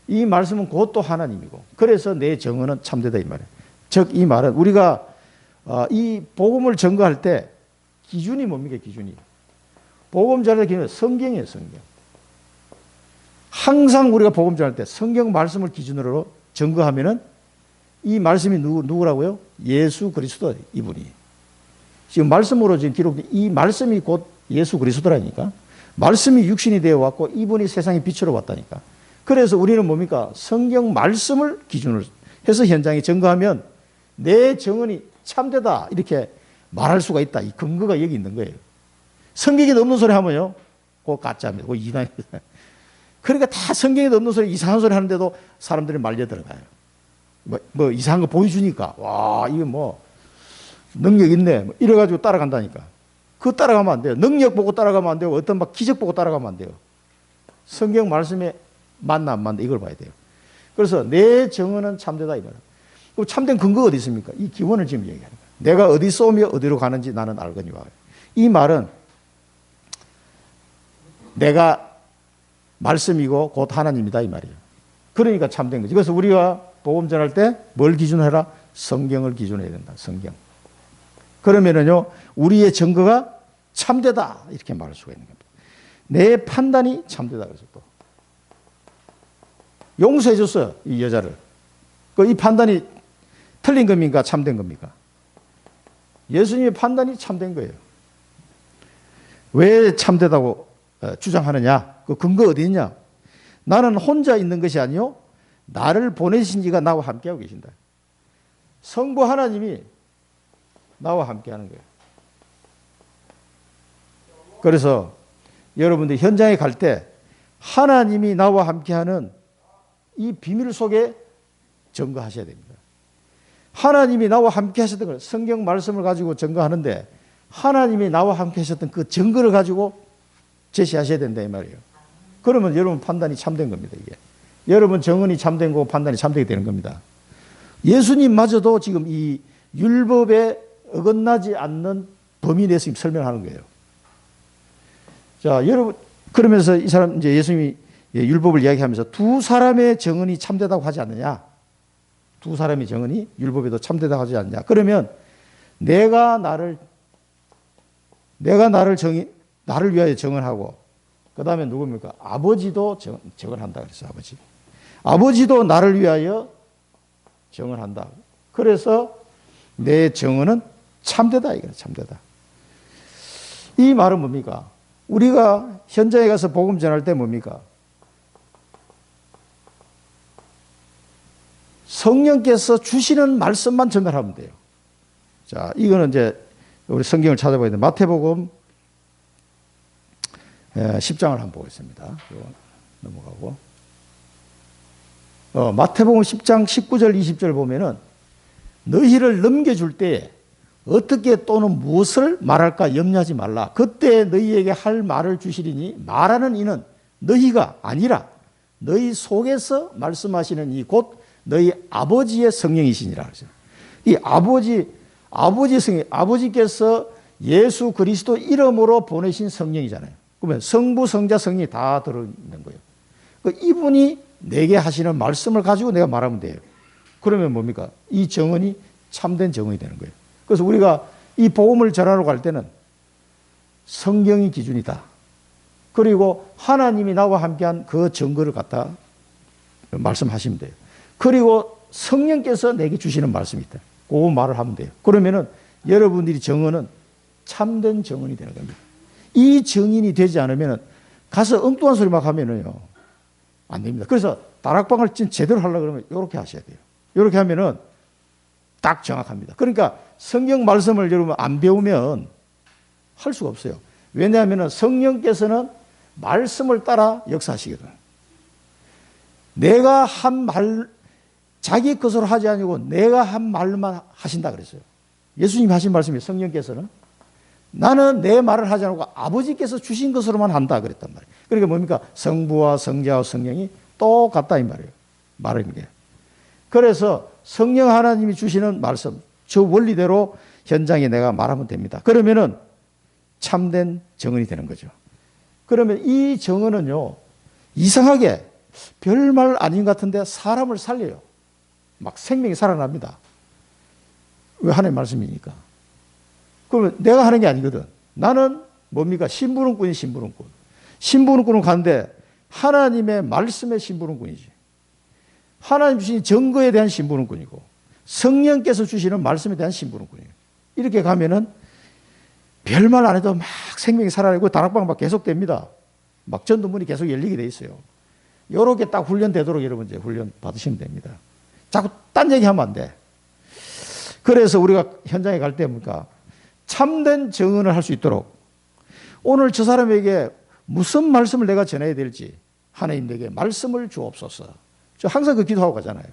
이 말씀은 곧 또 하나님이고, 그래서 내 정언은 참되다 이 말이에요. 즉 이 말은 우리가 이 복음을 증거할 때 기준이 뭡니까? 기준이 복음 전할 기준은 성경이에요. 성경. 항상 우리가 복음 전할 때 성경 말씀을 기준으로 증거하면은 이 말씀이 누구라고요? 예수 그리스도, 이분이. 지금 말씀으로 지금 기록된 이 말씀이 곧 예수 그리스도라니까. 말씀이 육신이 되어 왔고 이분이 세상에 빛으로 왔다니까. 그래서 우리는 뭡니까? 성경 말씀을 기준으로 해서 현장에 증거하면 내 정언이 참되다 이렇게 말할 수가 있다. 이 근거가 여기 있는 거예요. 성경에 없는 소리 하면요, 그거 가짜입니다. 그거 이단입니다. 그러니까 다 성경에도 없는 소리, 이상한 소리 하는데도 사람들이 말려 들어가요. 뭐 이상한 거 보여주니까, 와, 이거 뭐 능력 있네. 뭐 이래가지고 따라간다니까. 그거 따라가면 안 돼요. 능력 보고 따라가면 안 되고, 어떤 막 기적 보고 따라가면 안 돼요. 성경 말씀에 맞나 안 맞나 이걸 봐야 돼요. 그래서 내 정언은 참되다 이 말이에요. 그럼 참된 근거가 어디 있습니까? 이 기원을 지금 얘기하는 거예요. 내가 어디 쏘며 어디로 가는지 나는 알거니와. 이 말은 내가 말씀이고 곧 하나님이다 이 말이에요. 그러니까 참된 거지. 그래서 우리가 복음 전할 때 뭘 기준해라? 성경을 기준해야 된다. 성경. 그러면은요, 우리의 증거가 참되다 이렇게 말할 수가 있는 겁니다. 내 판단이 참되다 그래서 또 용서해 줬어요 이 여자를. 이 판단이 틀린 겁니까? 참된 겁니까? 예수님의 판단이 참된 거예요. 왜 참되다고 주장하느냐? 그 근거 어디 있냐? 나는 혼자 있는 것이 아니요 나를 보내신 이가 나와 함께하고 계신다. 성부 하나님이 나와 함께하는 거예요. 그래서 여러분들 현장에 갈 때 하나님이 나와 함께하는 이 비밀 속에 증거하셔야 됩니다. 하나님이 나와 함께 하셨던 걸 성경 말씀을 가지고 증거하는데 하나님이 나와 함께 하셨던 그 증거를 가지고 제시하셔야 된다 이 말이에요. 그러면 여러분 판단이 참된 겁니다. 이게 여러분 정언이 참된 거고 판단이 참되게 되는 겁니다. 예수님마저도 지금 이 율법에 어긋나지 않는 범위 내에서 지금 설명하는 거예요. 자, 여러분 그러면서 이 사람 이제 예수님이 율법을 이야기하면서 두 사람의 정언이 참되다고 하지 않느냐? 두 사람의 정언이 율법에도 참되다고 하지 않느냐? 그러면 내가 나를 위하여 정언하고 그다음에 누굽니까? 아버지도 정언한다 그랬어요. 아버지도 나를 위하여 정언한다. 그래서 내 정언은 참되다 이거예요. 참되다. 이 말은 뭡니까? 우리가 현장에 가서 복음 전할 때 뭡니까? 성령께서 주시는 말씀만 전달하면 돼요. 자, 이거는 이제 우리 성경을 찾아봐야 돼. 마태복음 10장을 한번 보겠습니다. 넘어가고. 마태복음 10장 19절 20절 보면은 너희를 넘겨줄 때 어떻게 또는 무엇을 말할까 염려하지 말라. 그때 너희에게 할 말을 주시리니 말하는 이는 너희가 아니라 너희 속에서 말씀하시는 이 곧 너희 아버지의 성령이시니라. 이 아버지 성령, 아버지께서 예수 그리스도 이름으로 보내신 성령이잖아요. 그러면 성부, 성자, 성령이 다 들어있는 거예요. 이분이 내게 하시는 말씀을 가지고 내가 말하면 돼요. 그러면 뭡니까? 이 정언이 참된 정언이 되는 거예요. 그래서 우리가 이 복음을 전하러 갈 때는 성경이 기준이다. 그리고 하나님이 나와 함께한 그 증거를 갖다 말씀하시면 돼요. 그리고 성령께서 내게 주시는 말씀이 있다. 그 말을 하면 돼요. 그러면은 여러분들이 정언은 참된 정언이 되는 겁니다. 이 정인이 되지 않으면 가서 엉뚱한 소리 막 하면은요 안 됩니다. 그래서 다락방을 제대로 하려고 그러면 이렇게 하셔야 돼요. 이렇게 하면은 딱 정확합니다. 그러니까 성경 말씀을 여러분 안 배우면 할 수가 없어요. 왜냐하면 성령께서는 말씀을 따라 역사하시거든. 내가 한 말, 자기 것으로 하지 아니고 내가 한 말만 하신다 그랬어요. 예수님이 하신 말씀이 성령께서는 나는 내 말을 하지 않고 아버지께서 주신 것으로만 한다 그랬단 말이에요. 그러니까 뭡니까? 성부와 성자와 성령이 똑같다 이 말이에요. 말하는 게. 그래서 성령 하나님이 주시는 말씀, 저 원리대로 현장에 내가 말하면 됩니다. 그러면은 참된 정언이 되는 거죠. 그러면 이 정언은요, 이상하게 별말 아닌 것 같은데 사람을 살려요. 막 생명이 살아납니다. 왜 하나님의 말씀이니까. 그러면 내가 하는 게 아니거든. 나는 뭡니까? 심부름꾼이 심부름꾼. 심부름꾼은 가는데 하나님의 말씀의 심부름꾼이지. 하나님 주신 증거에 대한 심부름꾼이고 성령께서 주시는 말씀에 대한 심부름꾼이에요. 이렇게 가면은 별말 안 해도 막 생명이 살아나고 다락방 막 계속됩니다. 막 전도문이 계속 열리게 돼 있어요. 이렇게 딱 훈련되도록 여러분 이제 훈련 받으시면 됩니다. 자꾸 딴 얘기하면 안 돼. 그래서 우리가 현장에 갈 때 뭡니까? 참된 정언을 할 수 있도록 오늘 저 사람에게 무슨 말씀을 내가 전해야 될지 하나님 내게 말씀을 주옵소서. 저 항상 그 기도하고 가잖아요.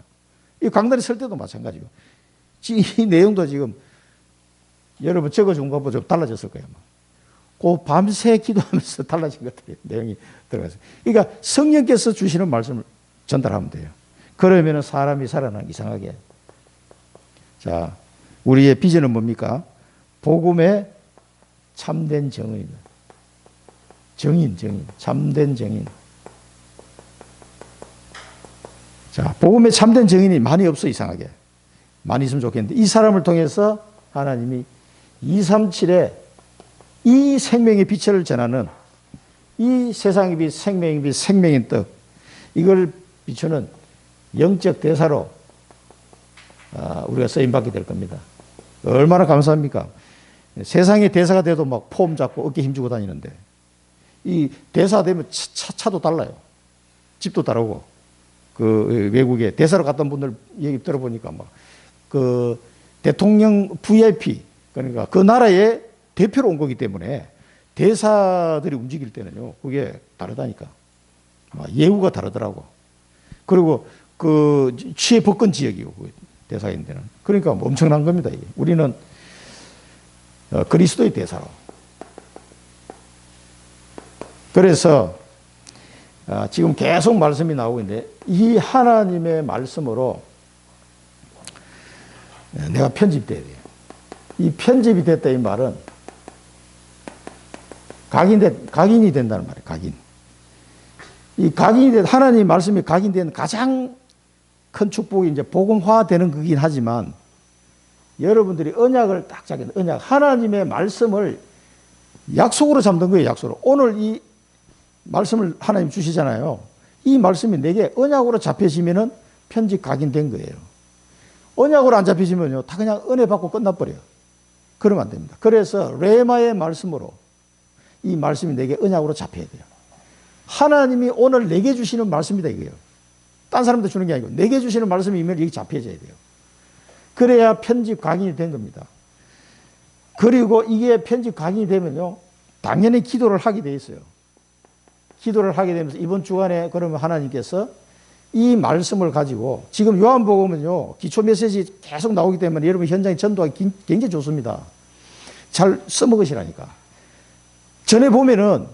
이 강단에 설 때도 마찬가지고. 이 내용도 지금 여러분 적어준 것보다 좀 달라졌을 거예요. 그 밤새 기도하면서 달라진 것들이 내용이 들어가서. 그러니까 성령께서 주시는 말씀을 전달하면 돼요. 그러면 사람이 살아나기 이상하게. 자, 우리의 비전은 뭡니까? 복음의 참된 정의입니다. 정인, 참된 정인. 자, 복음의 참된 정인이 많이 없어, 이상하게. 많이 있으면 좋겠는데, 이 사람을 통해서 하나님이 237에 이 생명의 빛을 전하는 이 세상의 빛, 생명의 빛, 생명의 떡, 이걸 비추는 영적 대사로 우리가 쓰임받게 될 겁니다. 얼마나 감사합니까? 세상의 대사가 돼도 막 폼 잡고 어깨 힘주고 다니는데, 이 대사 되면 차도 달라요. 집도 다르고. 그 외국에 대사로 갔던 분들 얘기 들어보니까 막 그 대통령 VIP, 그러니까 그 나라의 대표로 온 거기 때문에 대사들이 움직일 때는요, 그게 다르다니까. 예우가 다르더라고. 그리고 그 취해 법권 지역이고, 대사인데는. 그러니까 뭐 엄청난 겁니다, 이게. 우리는 그리스도의 대사로. 그래서 지금 계속 말씀이 나오고 있는데, 이 하나님의 말씀으로 내가 편집돼야 돼요. 이 편집이 됐다 이 말은 각인이 된다는 말이에요. 각인. 이 각인이 된, 하나님 말씀이 각인된 가장 큰 축복이 이제 복음화되는 거긴 하지만, 여러분들이 언약을 딱 잡게, 언약, 하나님의 말씀을 약속으로 잡는 거예요, 약속으로. 오늘 이 말씀을 하나님 주시잖아요. 이 말씀이 내게 언약으로 잡혀지면은 편집 각인된 거예요. 언약으로 안 잡히시면요, 다 그냥 은혜 받고 끝나버려요. 그러면 안 됩니다. 그래서 레마의 말씀으로 이 말씀이 내게 언약으로 잡혀야 돼요. 하나님이 오늘 내게 주시는 말씀이다 이거예요. 딴 사람도 주는 게 아니고 내게 주시는 말씀이면 여기 잡혀져야 돼요. 그래야 편집 각인이 된 겁니다. 그리고 이게 편집 각인이 되면요, 당연히 기도를 하게 돼 있어요. 기도를 하게 되면서 이번 주간에 그러면 하나님께서 이 말씀을 가지고, 지금 요한복음은요, 기초 메시지 계속 나오기 때문에 여러분 현장에 전도하기 굉장히 좋습니다. 잘 써먹으시라니까. 전해보면은,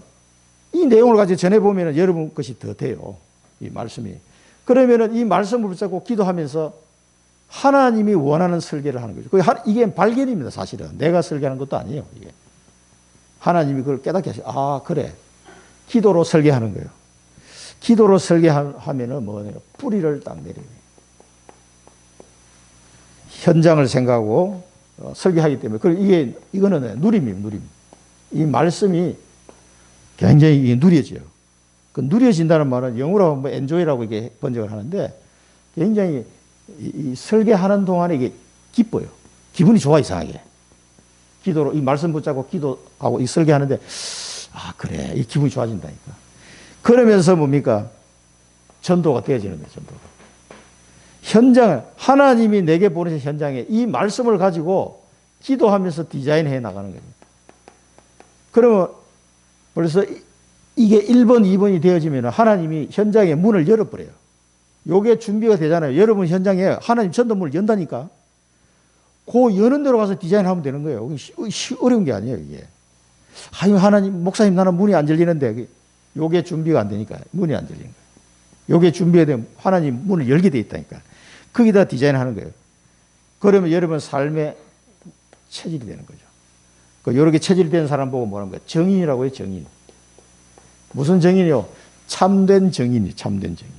이 내용을 가지고 전해보면은 여러분 것이 더 돼요. 이 말씀이. 그러면은 이 말씀을 붙잡고 기도하면서 하나님이 원하는 설계를 하는 거죠. 이게 발견입니다, 사실은. 내가 설계하는 것도 아니에요, 이게. 하나님이 그걸 깨닫게 하시고, 아, 그래. 기도로 설계하는 거예요. 기도로 설계하면은 뭐예요? 뿌리를 딱 내려요. 현장을 생각하고 설계하기 때문에. 그리고 이거는 누림이에요, 누림. 이 말씀이 굉장히 누려져요. 그 누려진다는 말은 영어로 뭐 enjoy라고 이게 번역을 하는데, 굉장히 이 설계하는 동안에 이게 기뻐요. 기분이 좋아, 이상하게. 기도로, 이 말씀 붙잡고 기도하고 이 설계하는데, 아, 그래. 이 기분이 좋아진다니까. 그러면서 뭡니까? 전도가 되어지는 거예요, 전도가. 현장을, 하나님이 내게 보내신 현장에 이 말씀을 가지고 기도하면서 디자인해 나가는 거예요. 그러면 벌써 이게 1번, 2번이 되어지면 하나님이 현장에 문을 열어버려요. 요게 준비가 되잖아요. 여러분 현장에 하나님 전도문을 연다니까. 그 여는 데로 가서 디자인하면 되는 거예요. 어려운 게 아니에요, 이게. 아니, 하나님, 목사님, 나는 문이 안 열리는데, 요게 준비가 안 되니까 문이 안 열리는 거예요. 요게 준비가 되면 하나님 문을 열게 돼 있다니까. 거기다 디자인하는 거예요. 그러면 여러분 삶의 체질이 되는 거죠. 이렇게 체질이 된 사람 보고 뭐라는 거예요? 정인이라고 해요, 정인. 무슨 정인이요? 참된 정인이, 참된 정인.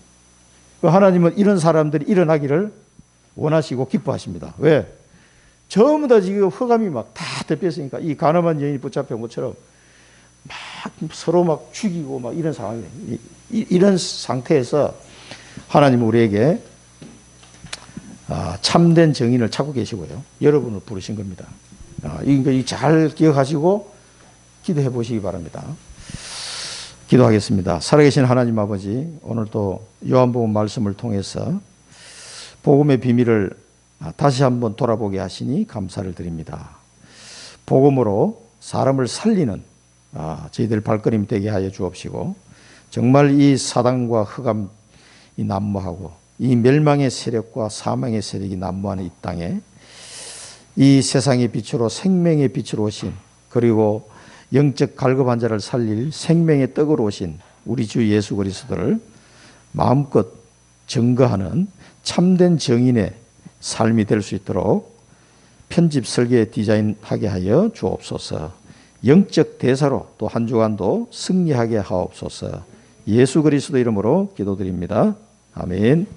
하나님은 이런 사람들이 일어나기를 원하시고 기뻐하십니다. 왜? 전부 다 지금 흑암이 막 다 덮였으니까, 이 가늠한 여인이 붙잡혀 온 것처럼 막 서로 막 죽이고 막 이런 상황이에요. 이런 상태에서 하나님은 우리에게 참된 정인을 찾고 계시고요. 여러분을 부르신 겁니다. 이거 잘 기억하시고 기도해 보시기 바랍니다. 기도하겠습니다. 살아계신 하나님 아버지, 오늘도 요한복음 말씀을 통해서 복음의 비밀을 다시 한번 돌아보게 하시니 감사를 드립니다. 복음으로 사람을 살리는 저희들 발걸음 되게 하여 주옵시고, 정말 이 사단과 흑암이 난무하고 이 멸망의 세력과 사망의 세력이 난무하는 이 땅에 이 세상의 빛으로 생명의 빛으로 오신, 그리고 영적 갈급한 자를 살릴 생명의 떡으로 오신 우리 주 예수 그리스도를 마음껏 증거하는 참된 증인의 삶이 될 수 있도록 편집 설계 디자인하게 하여 주옵소서. 영적 대사로 또 한 주간도 승리하게 하옵소서. 예수 그리스도 이름으로 기도드립니다. 아멘.